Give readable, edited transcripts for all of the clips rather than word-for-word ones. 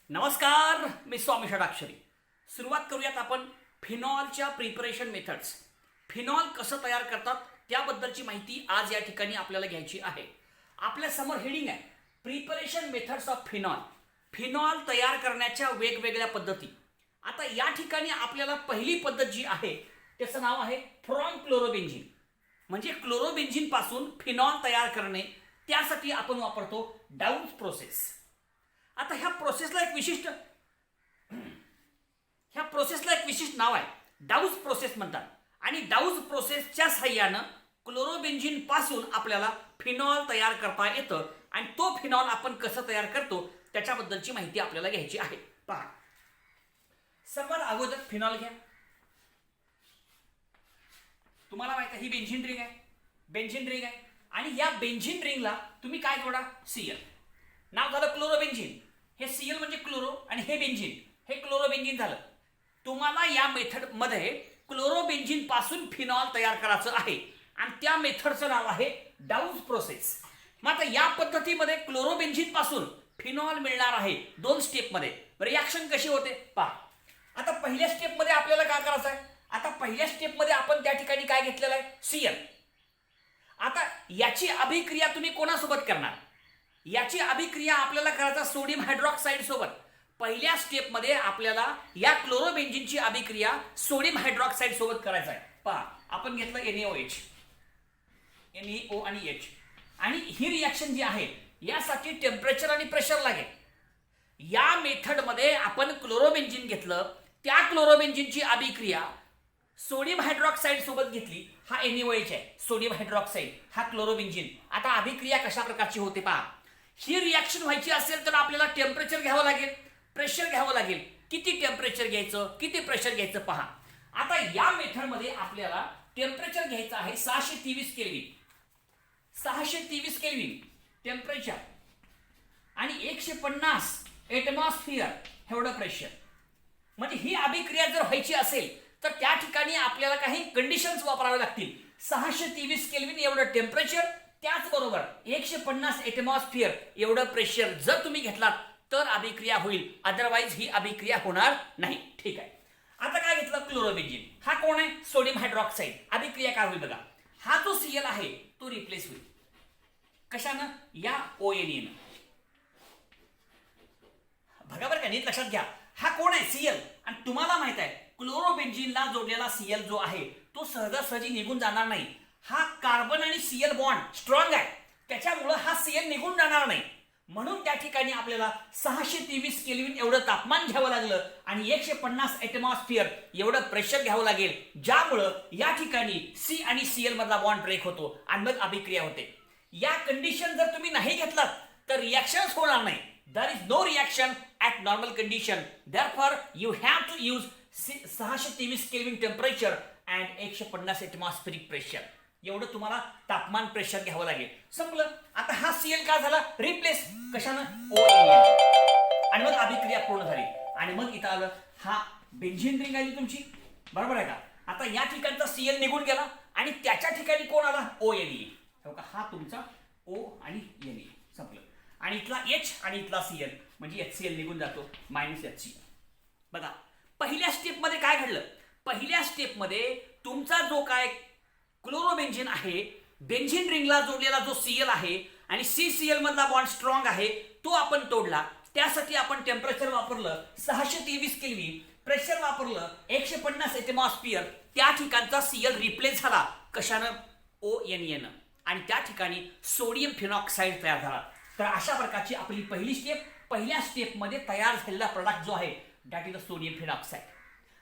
नमस्कार, मी स्वामी षडाक्षरी. सुरुवात करूयात आपण फिनॉलच्या प्रिपरेशन मेथड्स. फिनॉल कसं तयार करतात त्याबद्दलची माहिती आज या ठिकाणी आपल्याला घ्यायची आहे. आपल्या समोर हेडिंग आहे preparation methods of phenol. Phenol तयार करण्याच्या वेगवेगळ्या पद्धती. आता या ठिकाणी आपल्याला पहिली पद्धत जी आहे त्याचं नाव आहे फ्रॉम क्लोरोबेन्झिन. म्हणजे क्लोरोबेन्झिन पासून फिनॉल तयार करणे. त्यासाठी आपण वापरतो डाउज प्रोसेस. आता ह्या प्रोसेसला एक विशिष्ट नाव आहे, डाउज प्रोसेस म्हणतात. आणि डाउज प्रोसेसच्या साहाय्यानं क्लोरोबेन्झिन पासून आपल्याला फिनॉल तयार करता येतं. आणि तो फिनॉल आपण कसं तयार करतो त्याच्याबद्दलची माहिती आपल्याला घ्यायची आहे. पहा, सर्वात अगोदर फिनॉल घ्या. तुम्हाला माहिती आहे ही बेन्झिन रिंग आहे. आणि या बेन्झिन रिंगला तुम्ही काय जोडा? Cl. नाव झालं क्लोरोबेन्झिन. हे Cl म्हणजे क्लोरो आणि हे बेन्झिन, हे क्लोरोबेन्झिन झालं. तुम्हाला या मेथड मध्ये क्लोरोबेन्झिन पासून फिनॉल तयार करायचं आहे आणि त्या मेथडचं नाव आहे डाउज प्रोसेस. मग आता या पद्धतीमध्ये क्लोरोबेन्झिन पासून फिनॉल मिळणार आहे 2 स्टेपमध्ये. रिॲक्शन कशी होते पहा. आता पहिल्या स्टेपमध्ये आपल्याला काय करायचं आहे? आता पहिल्या स्टेपमध्ये आपण त्या ठिकाणी काय घेतलेलं आहे? Cl. आता याची अभिक्रिया तुम्ही कोणासोबत करणार? याची अभिक्रिया आपल्याला करायचा सोडियम हायड्रॉक्साईड सोबत. पहिल्या स्टेपमध्ये आपल्याला या क्लोरोबेन्झिनची अभिक्रिया सोडियम हायड्रॉक्साईड सोबत करायचा आहे. पहा, आपण घेतलं NaOH, NeO आणि H. आणि ही रिॲक्शन जी आहे यासाठी टेम्परेचर आणि प्रेशर लागेल. या मेथडमध्ये आपण क्लोरोबेन्झिन घेतलं, त्या क्लोरोबेन्झिनची अभिक्रिया सोडियम हायड्रॉक्साईड सोबत घेतली. हा NaOH आहे, सोडियम हायड्रॉक्साईड, हा क्लोरोबेन्झिन. आता अभिक्रिया कशा प्रकारची होते पहा. ही रिॲक्शन व्हायची असेल तर आपल्याला टेम्परेचर घ्यावं लागेल, प्रेशर घ्यावं लागेल. किती टेम्परेचर घ्यायचं, किती प्रेशर घ्यायचं पहा. आता या मेथडमध्ये आपल्याला टेम्परेचर घ्यायचं आहे 623 केल्विन. 623 केल्विन टेम्परेचर आणि 150 एटमॉस्फिअर एवढं प्रेशर. म्हणजे ही अभिक्रिया जर व्हायची असेल तर त्या ठिकाणी आपल्याला काही कंडिशन्स वापरावे लागतील. 623 केल्विन एवढं टेम्परेचर, त्याचबरोबर 150 एटमॉस्फिअर एवढं प्रेशर जर तुम्ही घेतलात तर अभिक्रिया होईल. अदरवाईज ही अभिक्रिया होणार नाही. ठीक आहे. आता काय घेतलं? क्लोरोबेन्झिन. हा कोण आहे? Sodium hydroxide. अभिक्रिया काय होईल बघा. हा जो Cl आहे तो रिप्लेस होईल. कशानं? या ONA नं. बघा बरं का, नीट लक्षात घ्या. हा कोण आहे? Cl. आणि तुम्हाला माहित आहे क्लोरोबेन्झिनला जोडलेला Cl जो आहे तो सहजासहजी निघून जाणार नाही. हा कार्बन आणि Cl बॉन्ड स्ट्रॉंग आहे, त्याच्यामुळं हा Cl निघून जाणार नाही. म्हणून त्या ठिकाणी आपल्याला 623 केल्विन एवढं तापमान घ्यावं लागलं आणि 150 एटमॉस्फिअर एवढं प्रेशर घ्यावं लागेल, ज्यामुळं या ठिकाणी C आणि Cl मधला बॉन्ड ब्रेक होतो आणि मग अभिक्रिया होते. या कंडिशन जर तुम्ही नाही घेतलात तर रिॲक्शनच होणार नाही. There is no reaction at normal condition. Therefore, you have to use 623 kelvin temperature and 150 atmospheric pressure. एवढं तुम्हाला तापमान प्रेशर घ्यावं लागेल. संपलं. आता हा Cl का झाला? रिप्लेस. कशानं? ONA. आणि मग अभिक्रिया पूर्ण झाली. आणि मग इथं आलं हा बेन्झिन रिंग आली तुमची. बरोबर आहे का? आता या ठिकाणचा Cl निघून गेला आणि त्याच्या ठिकाणी कोण आला? ONA. हा तुमचा O आणि Na. संपलं. आणि इथला H आणि इथला Cl म्हणजे HCl निघून जातो, -HCl. बघा पहिल्या स्टेपमध्ये काय घडलं? पहिल्या स्टेपमध्ये तुमचा जो काय क्लोरोबेन्झिन आहे, बेन्झिन रिंगला जोडलेला जो Cl आहे आणि CCl मधला बॉन्ड स्ट्रॉंग आहे तो आपण तोडला. त्यासाठी आपण टेम्परेचर वापरलं 623 केल्विन, प्रेशर वापरलं 150 एटमॉस्फिअर. त्या ठिकाणचा Cl रिप्लेस झाला. कशानं? ONA नं. आणि त्या ठिकाणी सोडियम फिनॉक्साईड तयार झाला. तर अशा प्रकारची आपली पहिली स्टेप. पहिल्या स्टेपमध्ये तयार झालेला प्रोडक्ट जो आहे दॅट इज द सोडियम फिनॉक्साईड.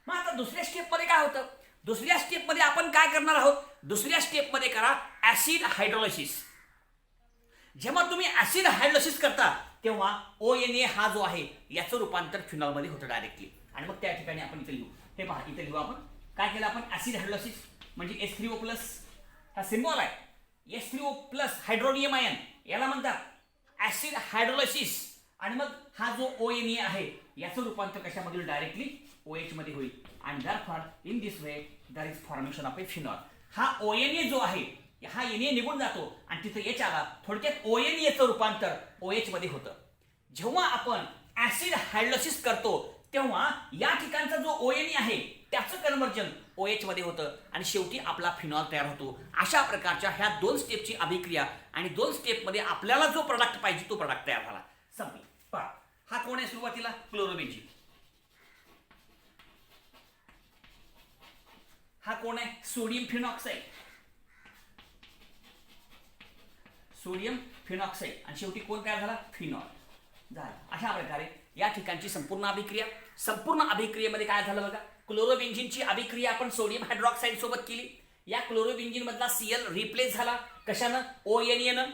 मग आता दुसऱ्या स्टेपमध्ये काय होतं? दुसऱ्या स्टेपमध्ये आपण काय करणार आहोत? दुसऱ्या स्टेपमध्ये करा ऍसिड हायड्रोलायसिस. जेव्हा तुम्ही ऍसिड हायड्रोलायसिस करता तेव्हा ONA हा जो आहे याचं रूपांतर फिनॉलमध्ये होतं डायरेक्टली. आणि मग त्या ठिकाणी आपण इथे लिहू. हे पहा, इथे लिहू आपण काय केलं आपण? ऍसिड हायड्रोलायसिस म्हणजे H3O प्लस हा सिम्बॉल आहे. H3O प्लस हायड्रोनियम आयन याला म्हणतात ऍसिड हायड्रोलायसिस. आणि मग हा जो ONA आहे याचं रूपांतर कशामध्ये? डायरेक्टली OH मध्ये होईल. आणि therefore in this way there is formation of a phenol. हा ONA जो आहे हा Na निघून जातो आणि तिथे H आला. थोडक्यात ONA चं रूपांतर OH मध्ये होतं. जेव्हा आपण ऍसिड हायड्रोलिसिस करतो तेव्हा या ठिकाणचा जो ONE आहे त्याचं कन्व्हर्जन OH मध्ये होतं आणि शेवटी आपला फिनॉल तयार होतो. अशा प्रकारच्या ह्या 2 स्टेपची अभिक्रिया आणि 2 स्टेपमध्ये आपल्याला जो प्रोडक्ट पाहिजे तो प्रोडक्ट तयार झाला. संपली. पहा, हा कोण आहे सुरुवातीला? क्लोरोबेन्झीन. हा कोण आहे? Sodium phenoxide. सोडियम फिनॉक्साइड आणि शेवटी कोण तयार झाला? फिनॉल झाला. अशा प्रकारे या ठिकाणची संपूर्ण अभिक्रिया. संपूर्ण अभिक्रियेमध्ये काय झालं बघा, क्लोरोबेन्झीनची अभिक्रिया आपण सोडियम हायड्रॉक्साईड सोबत केली. या क्लोरोबेन्झीन मधला Cl रिप्लेस झाला कशानं? ONA नं.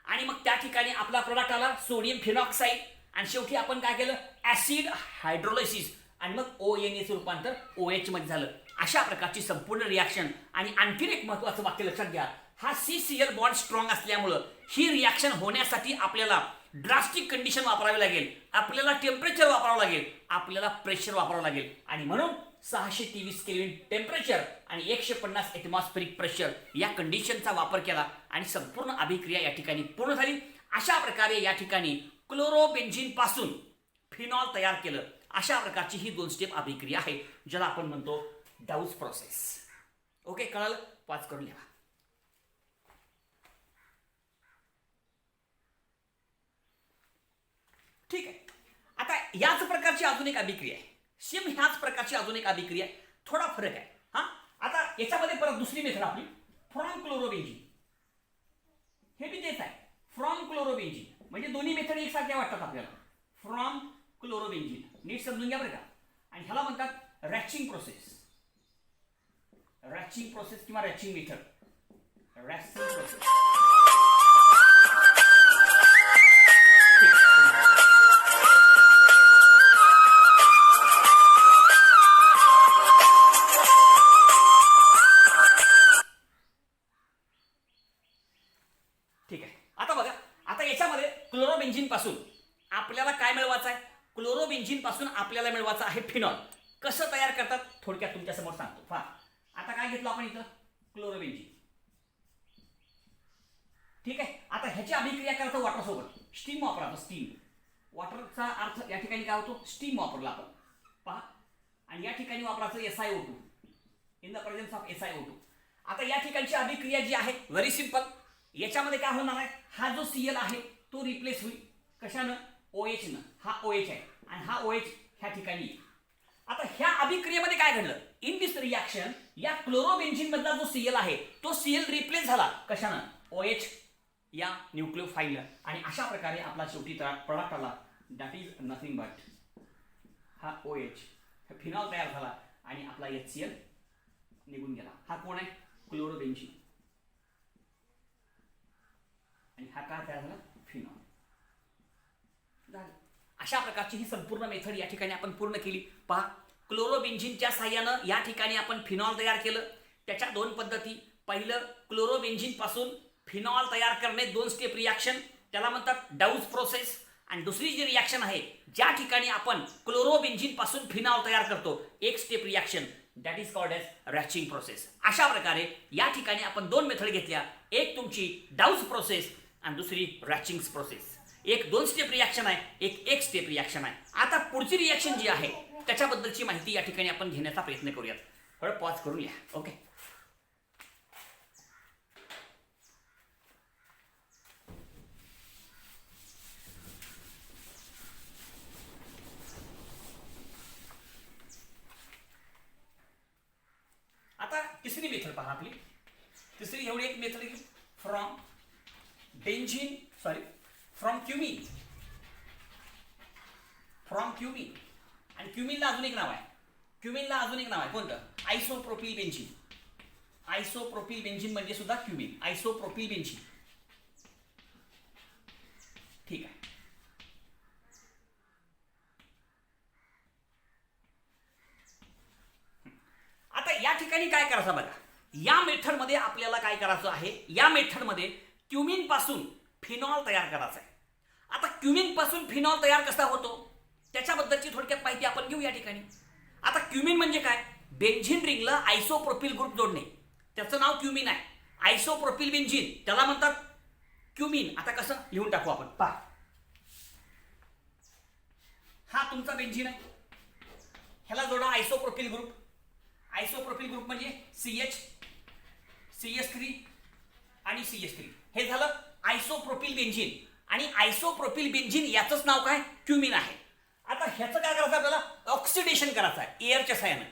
आणि मग त्या ठिकाणी आपला प्रोडक्ट आला सोडियम फिनॉक्साइड आणि शेवटी आपण काय केलं? ऍसिड हायड्रोलायसिस आणि मग ONA चे रूपांतर OH मध्ये झालं. अशा प्रकारची संपूर्ण रिॲक्शन. आणि आणखीन एक महत्त्वाचं वाक्य लक्षात घ्या, हा CCl बॉन्ड स्ट्रॉंग असल्यामुळं ही रिॲक्शन होण्यासाठी आपल्याला ड्रास्टिक कंडिशन वापरावी लागेल, आपल्याला टेम्परेचर वापरावं लागेल, आपल्याला प्रेशर वापरावं लागेल. आणि म्हणून 623 केल्विन टेम्परेचर आणि 150 एटमॉस्फेरिक प्रेशर या कंडिशनचा वापर केला आणि संपूर्ण अभिक्रिया या ठिकाणी पूर्ण झाली. अशा प्रकारे या ठिकाणी क्लोरोबेन्झीन पासून फिनॉल तयार केलं. अशा प्रकारची ही 2 स्टेप अभिक्रिया आहे ज्याला आपण म्हणतो डाऊस प्रोसेस. ओके, कळलं? पाच करून लिहा. ठीक आहे. आता याच प्रकारची अजून एक अभिक्रिया आहे. सेम ह्याच प्रकारची अजून एक अभिक्रिया आहे, थोडा फरक आहे. हा, आता याच्यामध्ये परत दुसरी मेथड आपली फ्रॉम क्लोरोबेन्झीन. हे बी तेच आहे, फ्रॉम क्लोरोबेन्झीन. म्हणजे दोन्ही मेथड एकसारख्या वाटतात आपल्याला. फ्रॉम क्लोरोबेन्झीन नीट समजून घ्या बरं का. आणि ह्याला म्हणतात रॅचिंग प्रोसेस. रॅचिंग प्रोसेस किंवा रॅचिंग मेथड. रॅचिंग प्रोसेस. ठीक आहे. आता बघा, आता याच्यामध्ये क्लोरोबेन्झीन पासून आपल्याला काय मिळवायचं आहे? क्लोरोबेन्झीन पासून आपल्याला मिळवायचं आहे फिनॉल. कसं तयार करतात थोडक्यात तुमच्या समोर सांगतो. पहा, आता काय घेतलं आपण इथं? क्लोरोबेन्झीन. ठीक आहे. आता ह्याची अभिक्रिया करायचं वॉटर सोबत. स्टीम वापरायचं. स्टीम. वॉटरचा अर्थ या ठिकाणी काय होतो? स्टीम वापरला आपण. पहा, आणि या ठिकाणी वापरायचं SiO2 in the presence of SiO2. आता या ठिकाणची अभिक्रिया जी आहे व्हेरी सिंपल. याच्यामध्ये काय होणार आहे? हा जो Cl आहे तो रिप्लेस होईल कशानं? OH नं. हा OH आहे आणि हा OH ह्या ठिकाणी. आता ह्या अभिक्रियेमध्ये काय घडलं? इन दिस रिॲक्शन या क्लोरोबेन्झीन मधला जो Cl आहे तो Cl रिप्लेस झाला कशानं? OH या न्यूक्लिओफाइलनं. आणि अशा प्रकारे आपला शेवटी प्रोडक्ट आला, दॅट इज नथिंग बट हा OH. फिनॉल तयार झाला आणि आपला HCl निघून गेला. हा कोण आहे? क्लोरोबेन्झीन. आणि हा काय तयार झाला? फिनॉल. अशा प्रकारची ही संपूर्ण मेथड या ठिकाणी आपण पूर्ण केली. पहा, क्लोरोबेन्झीनच्या साहाय्यानं या ठिकाणी आपण फिनॉल तयार केलं. त्याच्या 2 पद्धती. पहिलं, क्लोरोबेन्झीन पासून फिनॉल तयार करणे 2 स्टेप रिॲक्शन, त्याला म्हणतात डाऊस प्रोसेस. आणि दुसरी जी रिॲक्शन आहे ज्या ठिकाणी आपण क्लोरोबेन्झीन पासून फिनॉल तयार करतो, 1 step reaction, that is called as Raschig process. अशा प्रकारे या ठिकाणी आपण 2 मेथड घेतल्या. एक तुमची डाऊस प्रोसेस आणि दुसरी रॅचिंग प्रोसेस. एक 2 स्टेप रिॲक्शन आहे, एक स्टेप रिॲक्शन आहे. आता पुढची रिॲक्शन जी आहे त्याच्याबद्दलची माहिती या ठिकाणी आपण घेण्याचा प्रयत्न करूयात. थोडं पॉज करून या. ओके. आता तिसरी मेथड पहा आपली. तिसरी एवढी एक मेथड घेऊ. From cumin. From cumin. आणि क्युमिनला अजून एक नाव आहे. क्युमिनला अजून एक नाव आहे. कोणतं? Isopropyl benzene. आयसोप्रोपिल बेन्झीन म्हणजे सुद्धा क्युमिन. Isopropyl benzene. ठीक आहे. आता या ठिकाणी काय करायचं बघा. या मेथडमध्ये आपल्याला काय करायचं आहे? या मेथडमध्ये क्युमिन पासून फिनॉल तयार करायचा आहे. आता क्युमिन पासून फिनॉल तयार कसा होतो त्याच्याबद्दलची थोडक्यात माहिती आपण घेऊ या ठिकाणी. आता क्युमिन म्हणजे काय? बेन्झीन रिंगला आयसोप्रोपिल ग्रुप जोडणे, त्याचं नाव क्युमिन आहे. आयसोप्रोपिल बेन्झीन त्याला म्हणतात क्युमिन. आता कसं लिहून टाकू आपण? पहा, हा तुमचा बेंझिन आहे, ह्याला जोडा आयसोप्रोपिल ग्रुप. आयसोप्रोपिल ग्रुप म्हणजे CH, CS3 आणि CH3. हे झालं आयसोप्रोपिल बेंझिन. आणि आयसोप्रोपिल बेंझिन याचंच नाव काय, क्युमिन आहे. आता ह्याचं काय करायचं आपल्याला, ऑक्सिडेशन करायचं आहे एअरच्या सहाय्याने.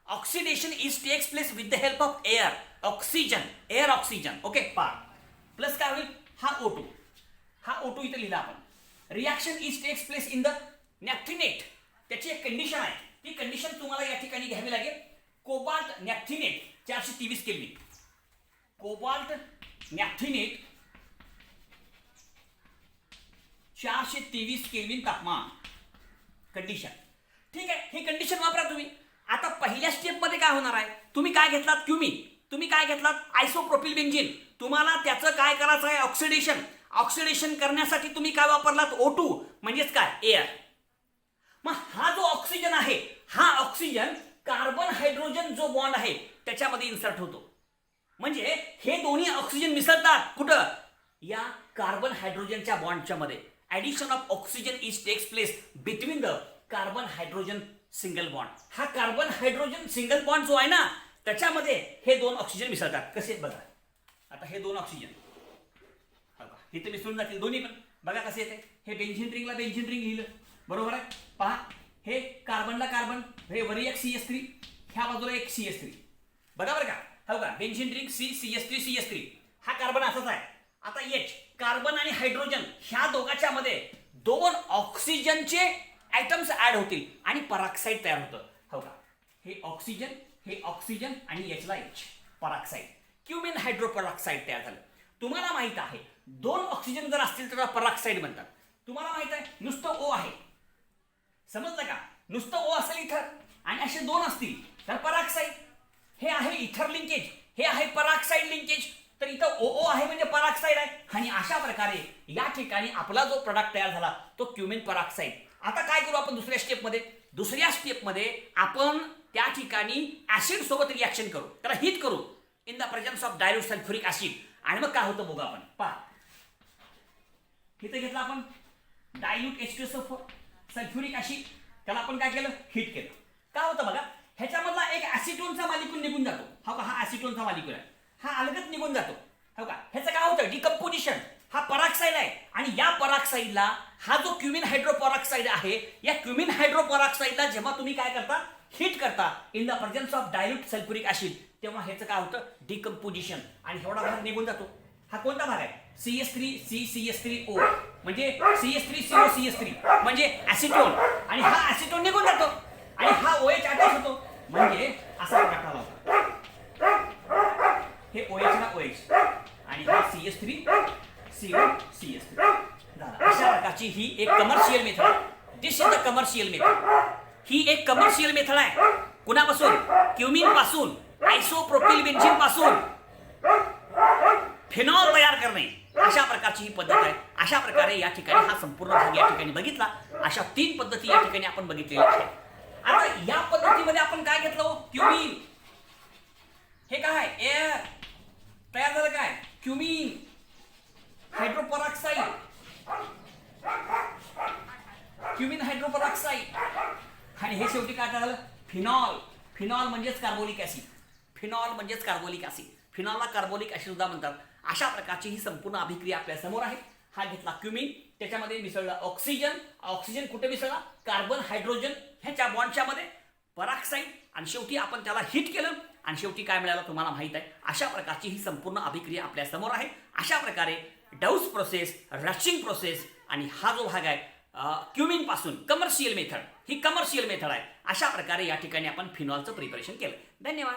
Oxidation is takes place with the help of air, oxygen, air oxygen. Okay, plus काय होईल, हा O2, हा O2 इथे लिहिला आपण. Reaction is takes place in the naphthenate. त्याची एक कंडिशन आहे, ती कंडिशन तुम्हाला या ठिकाणी घ्यावी लागेल. Cobalt naphthenate 423 kelvin. Cobalt naphthenate 423 kelvin तापमान कंडिशन. ठीक आहे, ही कंडिशन वापरा तुम्ही. आता पहिल्या स्टेपमध्ये काय होणार आहे, तुम्ही काय घेतलात, क्युमिन. तुम्ही काय घेतलात, आयसोप्रोपिल बेंझिन. तुम्हाला त्याचं काय करायचं आहे, ऑक्सिडेशन. ऑक्सिडेशन करण्यासाठी तुम्ही काय वापरलात, O2 म्हणजेच काय, एअर. मग हा जो ऑक्सिजन आहे, हा ऑक्सिजन कार्बन हायड्रोजन जो बॉन्ड आहे त्याच्यामध्ये इन्सर्ट होतो. म्हणजे हे दोन्ही ऑक्सिजन मिसळतात कुठं, या कार्बन हायड्रोजनच्या बॉन्डच्या मध्ये. Addition of oxygen is takes place between the carbon hydrogen single bond. हा कार्बन हायड्रोजन सिंगल बॉन्ड जो आहे ना, त्याच्यामध्ये हे दोन ऑक्सिजन मिसळतात. कसे बघा, आता हे दोन ऑक्सिजन इथे मिसळून जातील दोन्ही पण. बघा कसे येते, हे बेंझिन रिंगला बेंझिन रिंग लिहिलं, बरोबर आहे. पहा, हे कार्बनला कार्बन, हे वरी एक CH3, ह्या बाजूला एक CH3. बघा बरं का, हो का, बेंझिन रिंग CH3. हा कार्बन असाच आहे. आता H, कार्बन आणि हायड्रोजन ह्या दोघांच्या मध्ये दोन ऑक्सिजनचे ऍटम्स ऍड होतील आणि पराक्साईड तयार होतं. हो का, हे ऑक्सिजन आणि Hला H, पराक्साईड, क्युमिन हायड्रोपराक्साईड तयार झालं. तुम्हाला माहित आहे, दोन ऑक्सिजन जर असतील तर पराक्साईड म्हणतात. तुम्हाला माहित आहे, नुसतं O आहे, समजलं का, नुसतं O असेल इथर आणि असे दोन असतील तर पराक्साईड. हे आहे इथर लिंकेज, हे आहे पराक्साईड लिंकेज. तर इथं OO आहे म्हणजे पराक्साईड आहे. आणि अशा प्रकारे या ठिकाणी आपला जो प्रोडक्ट तयार झाला तो क्युमिन पराक्साईड. आता काय करू आपण दुसऱ्या स्टेपमध्ये, दुसऱ्या स्टेपमध्ये आपण त्या ठिकाणी ऍसिड सोबत रिॲक्शन करू, त्याला हीट करू in the presence of dilute sulphuric acid. आणि मग काय होतं बघा आपण. पहा, इथे घेतला आपण डायल्यूट H2SO4 सल्फ्युरिक ऍसिड, त्याला आपण काय केलं, हीट केलं. काय होतं बघा, ह्याच्यामधला एक ऍसिटोनचा मॉलिक्यूल निघून जातो. हो का, हा ऍसिटोनचा मॉलिक्यूल आहे, हा अलगद निघून जातो. हो का, ह्याचं काय होतं, डिकम्पोजिशन. हा पराक्साईड आहे आणि या पराक्साईडला हा जो क्युमिन हायड्रोपराक्साईड आहे, या क्युमिन हायड्रोपराक्साईडला जेव्हा तुम्ही काय करता, हीट करता in the presence of dilute sulphuric acid, तेव्हा ह्याचं काय होतं, डिकम्पोजिशन. आणि एवढा भाग निघून जातो. हा कोणता भाग आहे, CH3CCH3O म्हणजे CH3COCH3 म्हणजे ऍसिटोन. आणि हा ऍसिटोन निघून जातो आणि हा OH अटॅच होतो. म्हणजे असा प्रकार होता, हे OH ना OH आणि हा CH3COCH3 झाला. अशा प्रकारची ही एक कमर्शियल मेथड आहे. दिस इज द कमर्शियल मेथड. ही एक कमर्शियल मेथड आहे. कुणापासून, क्युमिन पासून, आयसोप्रोपिल बेंझिन पासून फिनॉल तयार करणे, अशा प्रकारची ही पद्धत आहे. अशा प्रकारे या ठिकाणी हा संपूर्ण भाग या ठिकाणी बघितला. अशा 3 पद्धती या ठिकाणी आपण बघितलेल्या आहेत. आता या पद्धतीमध्ये आपण काय घेतलं, क्युमिन. हे काय, एअर तयार झालं, काय क्युमिन हायड्रोपराक्साईड, क्युमिन हायड्रोपराक्साईड. आणि हे शेवटी काय झालं, फिनॉल. फिनॉल म्हणजेच कार्बोलिक ऍसिड, फिनॉल म्हणजेच कार्बोलिक ऍसिड, फिनॉलला कार्बोलिक ऍसिड सुद्धा म्हणतात. अशा प्रकारची ही संपूर्ण अभिक्रिया आपल्या समोर आहे. हा घेतला क्युमिन, त्याच्यामध्ये मिसळला ऑक्सिजन. ऑक्सिजन कुठे मिसळला, कार्बन हायड्रोजन ह्याच्या बॉन्डच्या मध्ये, पराक्साईड. आणि शेवटी आपण त्याला हीट केलं आणि शेवटी काय मिळालं तुम्हाला माहित आहे. अशा प्रकारची ही संपूर्ण अभिक्रिया आपल्या समोर आहे. अशा प्रकारे डाउस प्रोसेस, रशिंग प्रोसेस आणि हा जो भाग आहे क्युमिन पासून कमर्शियल मेथड, ही कमर्शियल मेथड आहे. अशा प्रकारे या ठिकाणी आपण फिनॉलचं प्रिपरेशन केलं. धन्यवाद.